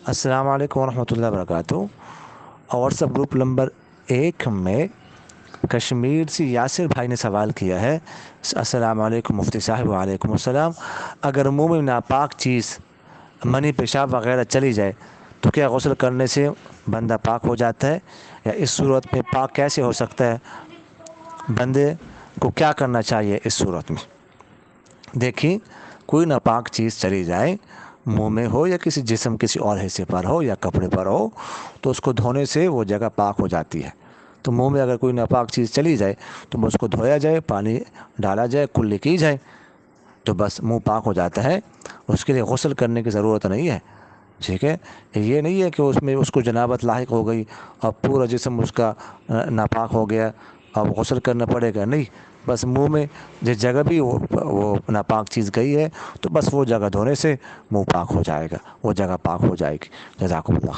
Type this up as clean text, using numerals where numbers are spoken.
السلام علیکم ورحمۃ اللہ وبرکاتہ۔ واٹس ایپ گروپ نمبر 1 میں کشمیر سے یاسر بھائی نے سوال کیا ہے۔ السلام علیکم مفتی صاحب۔ وعلیکم السلام۔ اگر منہ میں ناپاک چیز منی پیشاب وغیرہ چلی جائے تو کیا غسل کرنے سے بندہ پاک ہو جاتا ہے، یا اس صورت میں پاک کیسے ہو سکتا ہے؟ بندے کو کیا کرنا چاہیے اس صورت میں؟ دیکھیں، کوئی ناپاک چیز چلی جائے، منہ میں ہو یا کسی جسم کسی اور حصے پر ہو یا کپڑے پر ہو، تو اس کو دھونے سے وہ جگہ پاک ہو جاتی ہے۔ تو منہ میں اگر کوئی ناپاک چیز چلی جائے تو اس کو دھویا جائے، پانی ڈالا جائے، کلی کی جائے، تو بس منہ پاک ہو جاتا ہے۔ اس کے لیے غسل کرنے کی ضرورت نہیں ہے، ٹھیک ہے؟ یہ نہیں ہے کہ اس میں اس کو جنابت لاحق ہو گئی اور پورا جسم اس کا ناپاک ہو گیا، اب غسل کرنا پڑے گا، نہیں۔ بس منہ میں جس جگہ بھی وہ ناپاک چیز گئی ہے تو بس وہ جگہ دھونے سے منہ پاک ہو جائے گا، وہ جگہ پاک ہو جائے گی۔ جزاکم اللہ۔